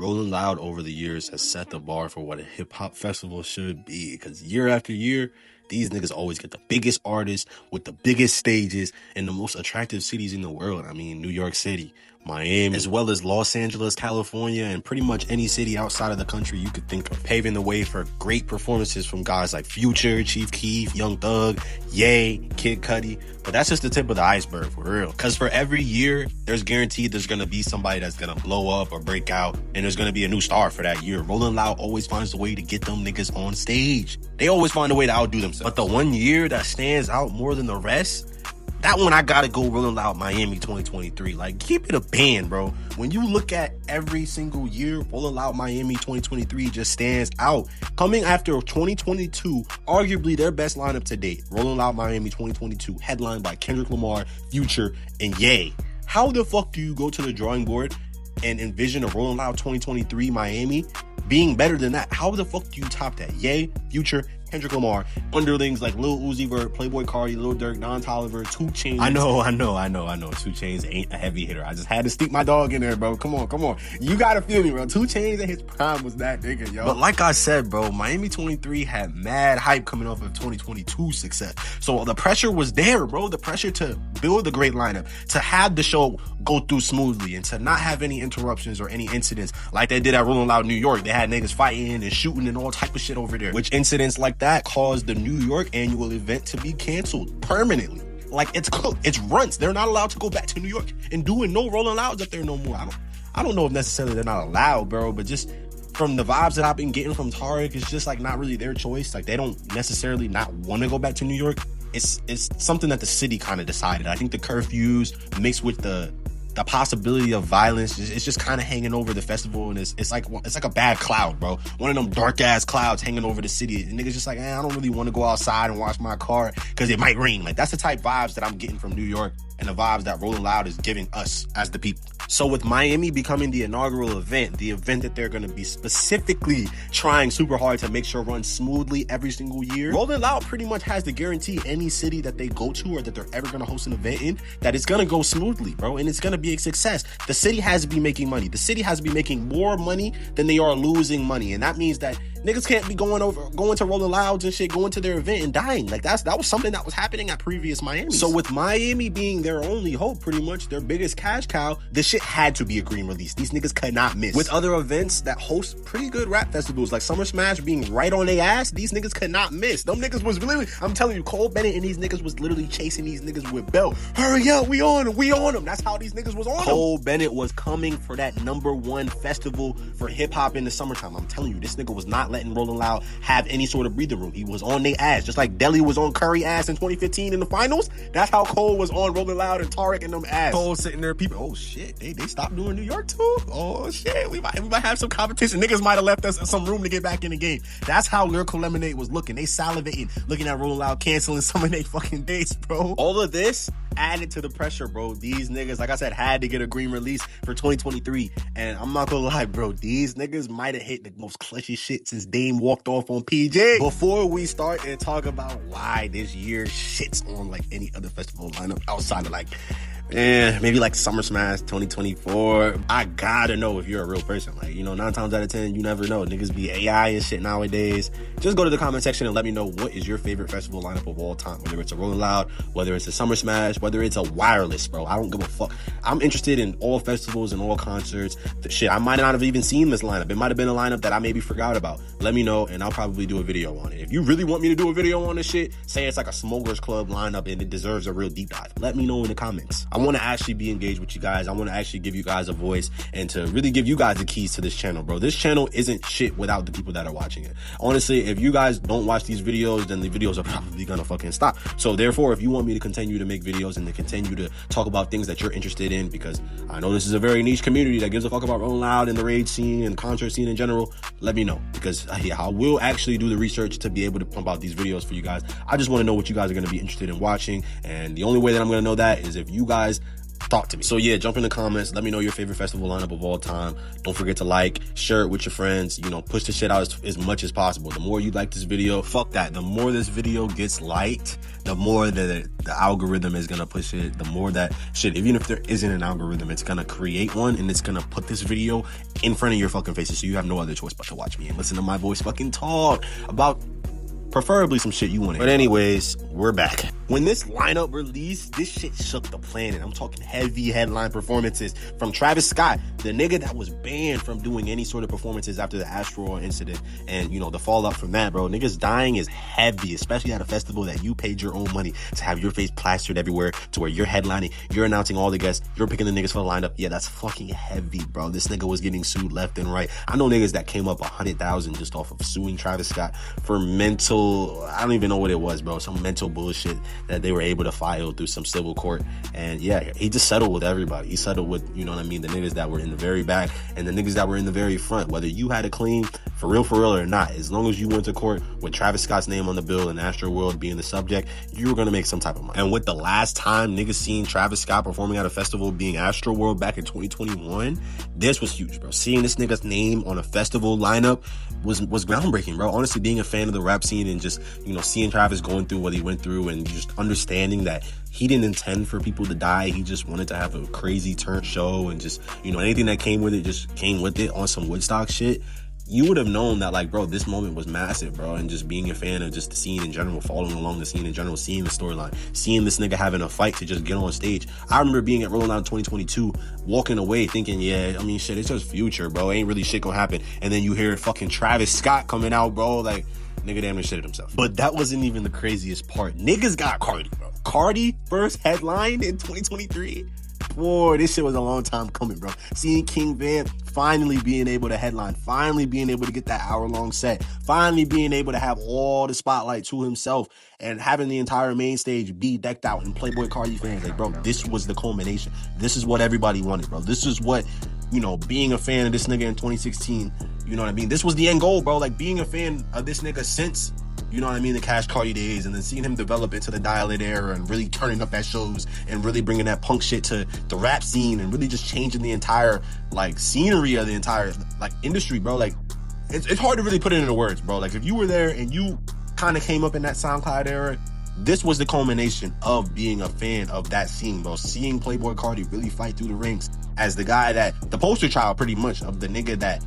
Rolling Loud over the years has set the bar for what a hip-hop festival should be, because year after year, these niggas always get the biggest artists with the biggest stages in the most attractive cities in the world. I mean, New York City, Miami, as well as Los Angeles, California, and pretty much any city outside of the country you could think of, paving the way for great performances from guys like Future, Chief Keef, Young Thug, Ye, Kid Cudi. But that's just the tip of the iceberg, for real. Because for every year, there's guaranteed there's going to be somebody that's going to blow up or break out, and there's going to be a new star for that year. Rolling Loud always finds a way to get them niggas on stage. They always find a way to outdo themselves. But the one year that stands out more than the rest, that one I gotta go Rolling Loud Miami 2023. Like, keep it a band, bro. When you look at every single year, Rolling Loud Miami 2023 just stands out. Coming after 2022, arguably their best lineup to date, Rolling Loud Miami 2022, headlined by Kendrick Lamar, Future, and Ye. How the fuck do you go to the drawing board and envision a Rolling Loud 2023 Miami being better than that? How the fuck do you top that? Ye, Future, Kendrick Lamar, underlings like Lil Uzi Vert, Playboy Cardi, Lil Durk, Don Toliver, 2 Chainz. I know. 2 Chainz ain't a heavy hitter. I just had to stick my dog in there, bro. Come on. You gotta feel me, bro. 2 Chainz in his prime was that nigga, yo. But like I said, bro, Miami 23 had mad hype coming off of 2022 success. So the pressure was there, bro. The pressure to build a great lineup, to have the show go through smoothly, and to not have any interruptions or any incidents like they did at Rolling Loud New York. They had niggas fighting and shooting and all type of shit over there, which incidents like that caused the New York annual event to be canceled permanently. Like, it's cooked. It's runts. They're not allowed to go back to New York and doing no Rolling Louds up there no more. I don't know if necessarily they're not allowed, bro, but just from the vibes that I've been getting from Tarek, it's just like not really their choice. Like, they don't necessarily not want to go back to New York. It's something that the city kind of decided. I think the curfews mixed with the possibility of violence, it's just kind of hanging over the festival, and it's like a bad cloud, bro. One of them dark ass clouds hanging over the city. And niggas just like, I don't really want to go outside and wash my car because it might rain. Like, that's the type vibes that I'm getting from New York, and the vibes that Rolling Loud is giving us as the people. So with Miami becoming the inaugural event, the event that they're going to be specifically trying super hard to make sure runs smoothly every single year, Rolling Loud pretty much has to guarantee any city that they go to or that they're ever going to host an event in, that it's going to go smoothly, bro, and it's going to be a success. The city has to be making money. The city has to be making more money than they are losing money, and that means that niggas can't be going to Rolling Louds and shit, going to their event and dying. Like, that was something that was happening at previous Miami. So with Miami being their only hope, pretty much their biggest cash cow, the shit had to be a green release. These niggas could not miss. With other events that host pretty good rap festivals like Summer Smash being right on their ass, these niggas could not miss. Them niggas was literally, I'm telling you, Cole Bennett and these niggas was literally chasing these niggas with belt. Hurry up, we on them. That's how these niggas was on them. Cole Bennett was coming for that #1 festival for hip hop in the summertime. I'm telling you, this nigga was not letting Rolling Loud have any sort of breather room. He was on their ass, just like Deli was on Curry ass in 2015 in the finals. That's how Cole was on Rolling Loud and Tarek and them ass. Cole sitting there, people, oh shit, they stopped doing New York too? Oh shit, we might have some competition. Niggas might have left us some room to get back in the game. That's how Lyrical Lemonade was looking. They salivating, looking at Rolling Loud canceling some of their fucking dates, bro. All of this added to the pressure, bro. These niggas, like I said, had to get a green release for 2023. And I'm not gonna lie, bro, these niggas might have hit the most clutchy shit since Dame walked off on PJ. Before we start and talk about why this year shits on like any other festival lineup outside of like maybe like Summer Smash 2024, I gotta know if you're a real person. Like, 9 times out of 10, you never know. Niggas be AI and shit nowadays. Just go to the comment section and let me know what is your favorite festival lineup of all time. Whether it's a Rolling Loud, whether it's a Summer Smash, whether it's a Wireless, bro. I don't give a fuck. I'm interested in all festivals and all concerts. Shit, I might not have even seen this lineup. It might have been a lineup that I maybe forgot about. Let me know, and I'll probably do a video on it. If you really want me to do a video on this shit, say it's like a Smokers Club lineup and it deserves a real deep dive, let me know in the comments. I want to actually be engaged with you guys. I want to actually give you guys a voice and to really give you guys the keys to this channel, bro. This channel isn't shit without the people that are watching it. Honestly, if you guys don't watch these videos, then the videos are probably gonna fucking stop. So therefore, if you want me to continue to make videos and to continue to talk about things that you're interested in, because I know this is a very niche community that gives a fuck about Rolling Loud and the rage scene and concert scene in general, let me know, because I will actually do the research to be able to pump out these videos for you guys. I just want to know what you guys are going to be interested in watching, and the only way that I'm going to know that is if you guys Talk to me. So yeah, jump in the comments. Let me know your favorite festival lineup of all time. Don't forget to like, share it with your friends. You know, push the shit out as much as possible. The more you like this video, fuck that. The more this video gets liked, the more the algorithm is gonna push it. The more that shit, even if there isn't an algorithm, it's gonna create one and it's gonna put this video in front of your fucking faces, so you have no other choice but to watch me and listen to my voice fucking talk about preferably some shit you want to hear. But anyways, we're back. When this lineup released, this shit shook the planet. I'm talking heavy headline performances from Travis Scott, the nigga that was banned from doing any sort of performances after the asteroid incident and, you know, the fallout from that, bro. Niggas dying is heavy, especially at a festival that you paid your own money to have your face plastered everywhere, to where you're headlining, you're announcing all the guests, you're picking the niggas for the lineup. Yeah, that's fucking heavy, bro. This nigga was getting sued left and right. I know niggas that came up 100,000 just off of suing Travis Scott for mental, I don't even know what it was, bro. Some mental bullshit that they were able to file through some civil court. And yeah, he just settled with everybody. He settled with, you know what I mean, the niggas that were in the very back and the niggas that were in the very front. Whether you had a clean for real or not, as long as you went to court with Travis Scott's name on the bill and Astroworld being the subject, you were gonna make some type of money. And with the last time niggas seen Travis Scott performing at a festival being Astroworld back in 2021, this was huge, bro. Seeing this nigga's name on a festival lineup was groundbreaking, bro. Honestly, being a fan of the rap scene and just, you know, seeing Travis going through what he went through and just understanding that he didn't intend for people to die. He just wanted to have a crazy turn show, and just, you know, anything that came with it just came with it on some Woodstock shit. You would have known that, like, bro, this moment was massive, bro. And just being a fan of just the scene in general, following along the scene in general, seeing the storyline, seeing this nigga having a fight to just get on stage. I remember being at Rolling Loud in 2022, walking away thinking, yeah, I mean, shit, it's just Future, bro. Ain't really shit gonna happen. And then you hear fucking Travis Scott coming out, bro, like, nigga damn near shitted himself. But that wasn't even the craziest part. Niggas got Cardi, bro. Cardi first headline in 2023. Boy, this shit was a long time coming, bro. Seeing King Van finally being able to headline, finally being able to get that hour-long set, finally being able to have all the spotlight to himself, and having the entire main stage be decked out in Playboy Cardi fans. Like, bro, this was the culmination. This is what everybody wanted, bro. This is what, you know, being a fan of this nigga in 2016, you know what I mean? This was the end goal, bro. Like, being a fan of this nigga since, you know what I mean, the Cash Cardi days, and then seeing him develop into the Dial-It era and really turning up at shows and really bringing that punk shit to the rap scene and really just changing the entire, like, scenery of the entire, like, industry, bro. Like, it's hard to really put it into words, bro. Like, if you were there and you kind of came up in that SoundCloud era, this was the culmination of being a fan of that scene, bro. Seeing Playboy Cardi really fight through the ranks as the guy that, the poster child pretty much of the nigga that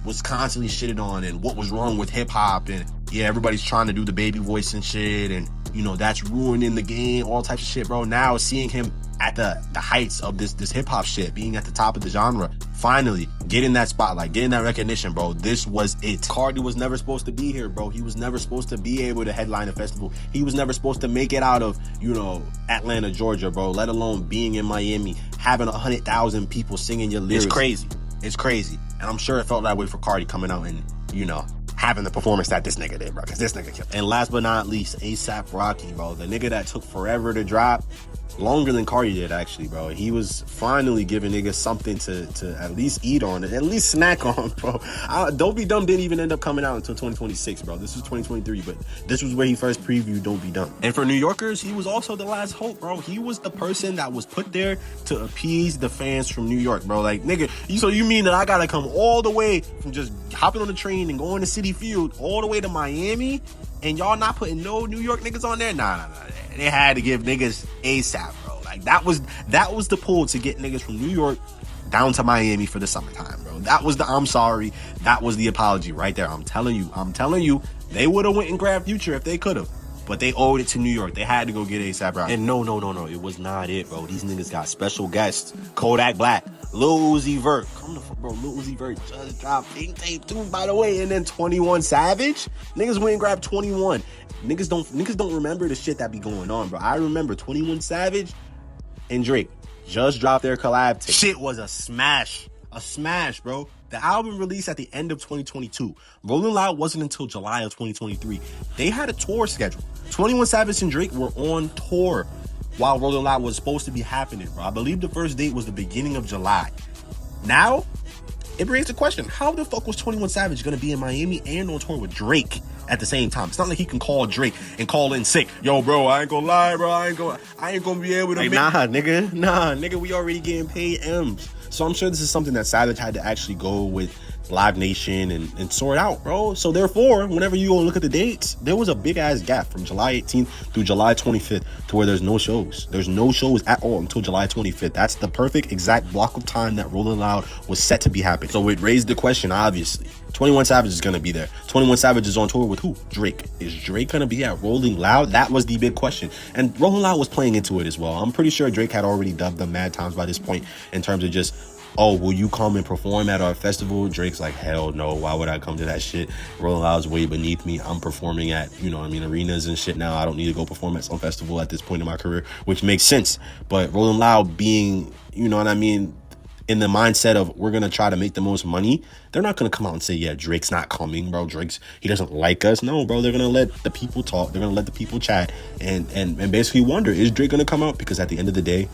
was constantly shitted on and what was wrong with hip-hop, and yeah, everybody's trying to do the baby voice and shit, and, you know, that's ruining the game, all types of shit, bro. Now seeing him at the heights of this hip-hop shit, being at the top of the genre, finally getting that spotlight, getting that recognition, bro. This was it. Cardi was never supposed to be here, bro. He was never supposed to be able to headline a festival. He was never supposed to make it out of, you know, Atlanta, Georgia, bro, let alone being in Miami, having 100,000 people singing your lyrics. It's crazy. It's crazy. And I'm sure it felt that way for Cardi coming out and, you know, having the performance that this nigga did, bro, because this nigga killed it. And last but not least, A$AP Rocky, bro, the nigga that took forever to drop, longer than Cardi did, actually, bro. He was finally giving niggas something to at least eat on, at least snack on, bro. Don't Be Dumb didn't even end up coming out until 2026, bro. This was 2023, but this was where he first previewed Don't Be Dumb. And for New Yorkers, he was also the last hope, bro. He was the person that was put there to appease the fans from New York, bro. Like, nigga, so you mean that I gotta come all the way from just hopping on the train and going to Citi Field all the way to Miami, and y'all not putting no New York niggas on there? Nah. They had to give niggas A$AP, bro. Like, that was the pull to get niggas from New York down to Miami for the summertime, bro. That was the I'm sorry. That was the apology right there. I'm telling you, they would have went and grabbed Future if they could have. But they owed it to New York. They had to go get A$AP Rocky. And no, it was not it, bro. These niggas got special guests. Kodak Black, Lil Uzi Vert. Come the fuck, bro. Lil Uzi Vert just dropped Pink Tape 2, by the way. And then 21 Savage. Niggas went and grabbed 21. Niggas don't remember the shit that be going on, bro. I remember 21 Savage and Drake just dropped their collab tape. Shit was a smash, bro. The album released at the end of 2022. Rolling Loud wasn't until July of 2023. They had a tour schedule. 21 Savage and Drake were on tour while Rolling Loud was supposed to be happening, bro. I believe the first date was the beginning of July. Now, it brings the question, how the fuck was 21 Savage gonna be in Miami and on tour with Drake at the same time? It's not like he can call Drake and call in sick. Yo, bro, I ain't gonna lie, bro. I ain't gonna be able to make... Nah, nigga, we already getting paid M's. So I'm sure this is something that Savage had to actually go with Live Nation and sort out, bro. So therefore, whenever you go look at the dates, there was a big ass gap from July 18th through July 25th to where there's no shows. There's no shows at all until July 25th. That's the perfect exact block of time that Rolling Loud was set to be happening. So it raised the question, obviously. 21 Savage is gonna be there. 21 Savage is on tour with who? Drake. Is Drake gonna be at Rolling Loud? That was the big question. And Rolling Loud was playing into it as well. I'm pretty sure Drake had already dubbed them mad times by this point in terms of just, oh, will you come and perform at our festival? Drake's like, hell no, why would I come to that shit? Rolling Loud's way beneath me. I'm performing at, arenas and shit now. I don't need to go perform at some festival at this point in my career, which makes sense. But Rolling Loud being, in the mindset of we're going to try to make the most money, they're not going to come out and say, yeah, Drake's not coming, bro. He doesn't like us. No, bro, they're going to let the people talk. They're going to let the people chat and basically wonder, is Drake going to come out? Because at the end of the day,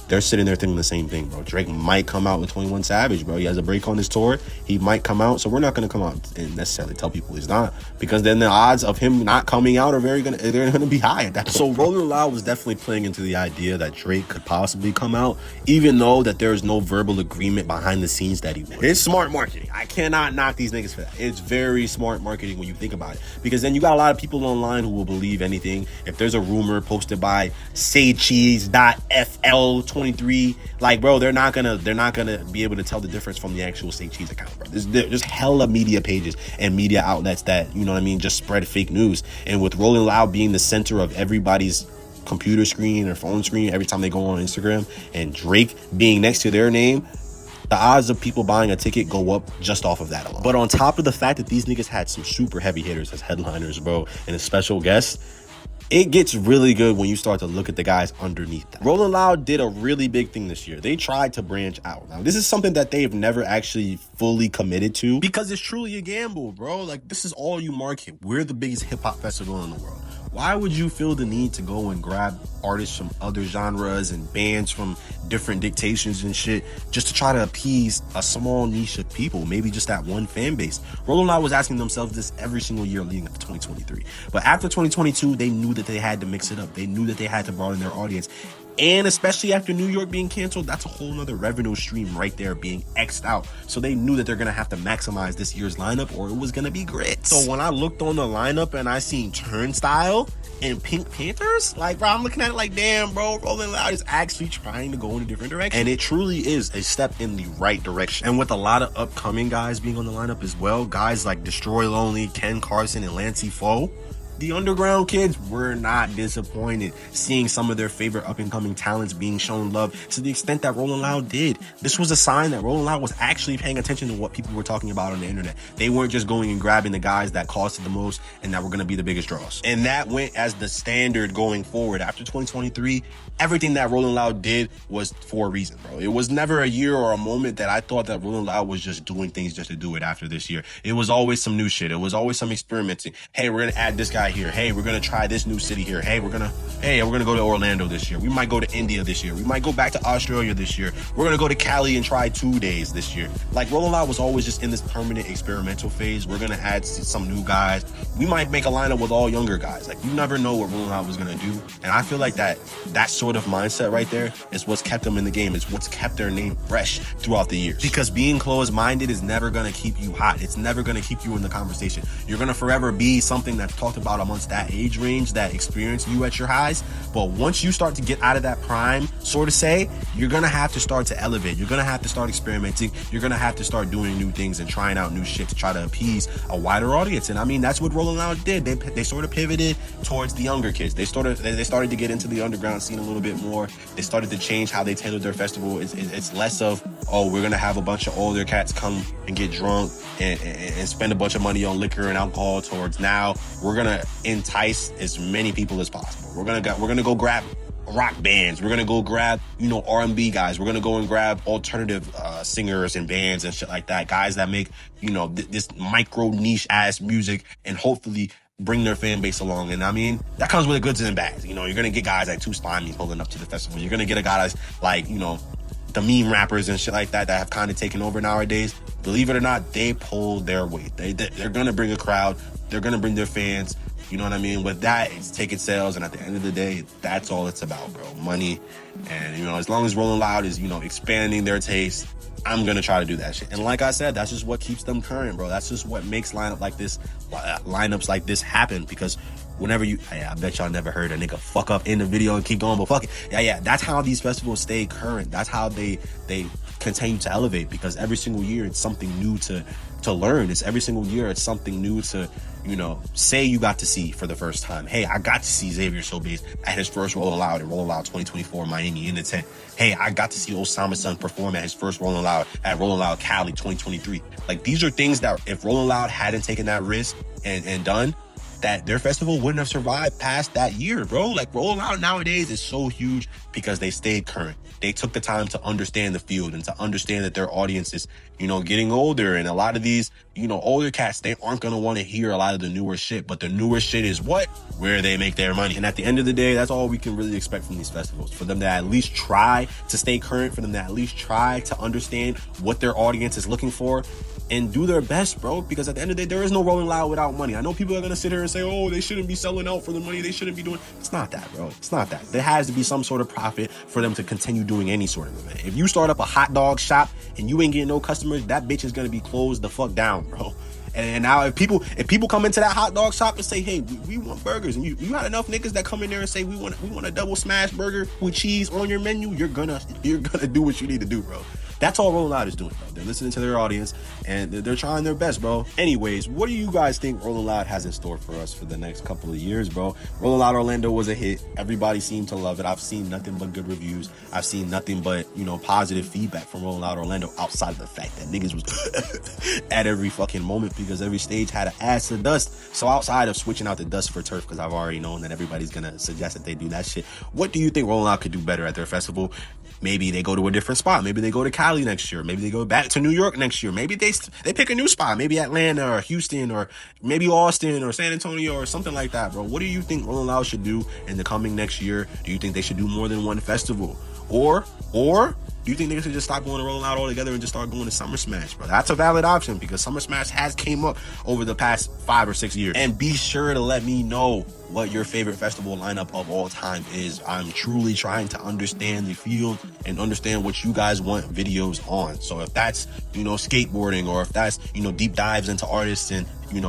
they're sitting there thinking the same thing, bro. Drake might come out with 21 Savage, bro. He has a break on his tour. He might come out. So we're not going to come out and necessarily tell people he's not, because then the odds of him not coming out are they're going to be high at that point. So Rolling Loud was definitely playing into the idea that Drake could possibly come out, even though that there's no verbal agreement behind the scenes that he would. It's smart marketing. I cannot knock these niggas for that. It's very smart marketing when you think about it, because then you got a lot of people online who will believe anything. If there's a rumor posted by saycheese.fl23, like, bro, they're not gonna be able to tell the difference from the actual Say Cheese account, bro. There's hella media pages and media outlets that, just spread fake news. And with Rolling Loud being the center of everybody's computer screen or phone screen every time they go on Instagram, and Drake being next to their name, the odds of people buying a ticket go up just off of that alone. But on top of the fact that these niggas had some super heavy hitters as headliners, bro, and a special guest, it gets really good when you start to look at the guys underneath that. Rolling Loud did a really big thing this year. They tried to branch out. Now, this is something that they've never actually fully committed to, because it's truly a gamble, bro. Like, this is all you market. We're the biggest hip-hop festival in the world. Why would you feel the need to go and grab artists from other genres and bands from different dictations and shit just to try to appease a small niche of people, maybe just that one fan base? Rolling Loud was asking themselves this every single year leading up to 2023. But after 2022, they knew that they had to mix it up. They knew that they had to broaden their audience. And especially after New York being canceled, that's a whole nother revenue stream right there being X'd out. So they knew that they're going to have to maximize this year's lineup or it was going to be grit. So when I looked on the lineup and I seen Turnstile and Pink Panthers, like, bro, I'm looking at it like, damn, bro, Rolling Loud is actually trying to go in a different direction. And it truly is a step in the right direction. And with a lot of upcoming guys being on the lineup as well, guys like Destroy Lonely, Ken Carson, and Lancey Foe, the underground kids were not disappointed seeing some of their favorite up-and-coming talents being shown love to the extent that Rolling Loud did. This was a sign that Rolling Loud was actually paying attention to what people were talking about on the internet. They weren't just going and grabbing the guys that costed the most and that were going to be the biggest draws. And that went as the standard going forward. After 2023, everything that Rolling Loud did was for a reason, bro. It was never a year or a moment that I thought that Rolling Loud was just doing things just to do it after this year. It was always some new shit. It was always some experimenting. Hey, we're going to add this guy here. Hey, we're gonna try this new city here. Hey, we're gonna go to Orlando this year. We might go to India this year. We might go back to Australia this year. We're gonna go to Cali and try 2 days this year. Like, Rolling Loud was always just in this permanent experimental phase. We're gonna add some new guys. We might make a lineup with all younger guys. Like, you never know what Rolling Loud was gonna do. And I feel like that sort of mindset right there is what's kept them in the game. It's what's kept their name fresh throughout the years. Because being closed-minded is never gonna keep you hot. It's never gonna keep you in the conversation. You're gonna forever be something that's talked about amongst that age range that experienced you at your highs. But once you start to get out of that prime, sort of say, you're gonna have to start to elevate. You're gonna have to start experimenting. You're gonna have to start doing new things and trying out new shit to try to appease a wider audience. And I mean, that's what Rolling Loud did. They sort of pivoted towards the younger kids. They started to get into the underground scene a little bit more. They started to change how they tailored their festival. It's less of, oh, we're gonna have a bunch of older cats come and get drunk and spend a bunch of money on liquor and alcohol, towards now we're gonna entice as many people as possible. We're gonna go grab rock bands. We're gonna go grab, R&B guys. We're gonna go and grab alternative singers and bands and shit like that. Guys that make, this micro niche ass music and hopefully bring their fan base along. And I mean, that comes with the goods and the bads. You're gonna get guys like Two Slimies pulling up to the festival. You're gonna get a guy that's like, the meme rappers and shit like that have kind of taken over nowadays, believe it or not, they pull their weight. They're gonna bring a crowd. They're gonna bring their fans. You know what I mean? With that, it's ticket sales, and at the end of the day, that's all it's about, bro. Money, and as long as Rolling Loud is expanding their taste, I'm gonna try to do that shit. And like I said, that's just what keeps them current, bro. That's just what makes lineups like this happen. Because whenever I bet y'all never heard a nigga fuck up in the video and keep going, but fuck it. Yeah. That's how these festivals stay current. That's how they continue to elevate, because every single year it's something new to learn. It's every single year it's something new to say you got to see for the first time. Hey, I got to see Xavier Showbiz at his first Rolling Loud in Rolling Loud 2024 Miami in the tent. Hey, I got to see Osama's son perform at his first Rolling Loud at Rolling Loud Cali 2023. Like, these are things that if Rolling Loud hadn't taken that risk and done, that their festival wouldn't have survived past that year, bro. Like, Rolling Loud nowadays is so huge because they stayed current. They took the time to understand the field and to understand that their audience is, getting older. And a lot of these, older cats, they aren't going to want to hear a lot of the newer shit. But the newer shit is where they make their money. And at the end of the day, that's all we can really expect from these festivals. For them to at least try to stay current, for them to at least try to understand what their audience is looking for, and do their best, bro. Because at the end of the day, there is no Rolling Loud without money. I know people are going to sit here and say, oh, they shouldn't be selling out for the money. They shouldn't be doing. It's not that, bro. It's not that. There has to be some sort of profit for them to continue doing any sort of event. If you start up a hot dog shop and you ain't getting no customers, that bitch is going to be closed the fuck down, bro. And now if people come into that hot dog shop and say, hey, we want burgers, and you got enough niggas that come in there and say we want a double smash burger with cheese on your menu, you're gonna do what you need to do, bro. That's all Rolling Loud is doing, bro. They're listening to their audience, and they're trying their best, bro. Anyways, what do you guys think Rolling Loud has in store for us for the next couple of years, bro? Rolling Loud Orlando was a hit. Everybody seemed to love it. I've seen nothing but good reviews. I've seen nothing but, positive feedback from Rolling Loud Orlando, outside of the fact that niggas was at every fucking moment, because every stage had an ass to dust. So outside of switching out the dust for turf, because I've already known that everybody's going to suggest that they do that shit, what do you think Rolling Loud could do better at their festival? Maybe they go to a different spot. Maybe they go to Cali next year. Maybe they go back to New York next year. Maybe they pick a new spot. Maybe Atlanta or Houston or maybe Austin or San Antonio or something like that, bro. What do you think Rolling Loud should do in the coming next year? Do you think they should do more than one festival? Or do you think niggas should just stop going to Rolling Loud altogether and just start going to Summer Smash, bro? That's a valid option, because Summer Smash has came up over the past 5 or 6 years. And be sure to let me know what your favorite festival lineup of all time is. I'm truly trying to understand the field and understand what you guys want videos on. So if that's, skateboarding, or if that's, deep dives into artists and,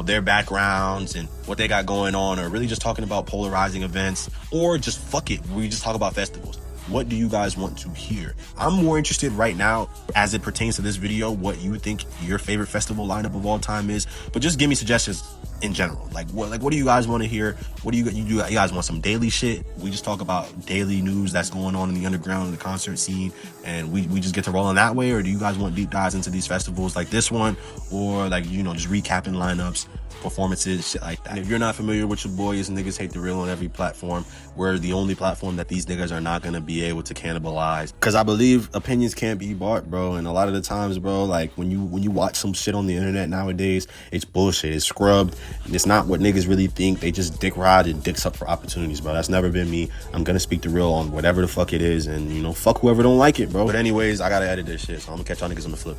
their backgrounds and what they got going on, or really just talking about polarizing events, or just fuck it, we just talk about festivals. What do you guys want to hear? I'm more interested right now, as it pertains to this video, what you think your favorite festival lineup of all time is. But just give me suggestions in general. Like what do you guys want to hear? What do you guys want? Some daily shit? We just talk about daily news that's going on in the underground, in the concert scene, and we just get to rolling that way? Or do you guys want deep dives into these festivals like this one, or just recapping lineups, performances, shit like that? And if you're not familiar with your boy, it's Niggas Hate the Real on every platform. We're the only platform that these niggas are not gonna be able to cannibalize, because I believe opinions can't be bought, bro. And a lot of the times, bro, like when you watch some shit on the internet nowadays, it's bullshit, it's scrubbed, it's not what niggas really think. They just dick ride and dicks up for opportunities, bro. That's never been me. I'm gonna speak the real on whatever the fuck it is, and fuck whoever don't like it, bro. But anyways, I gotta edit this shit, so I'm gonna catch y'all niggas on the flip.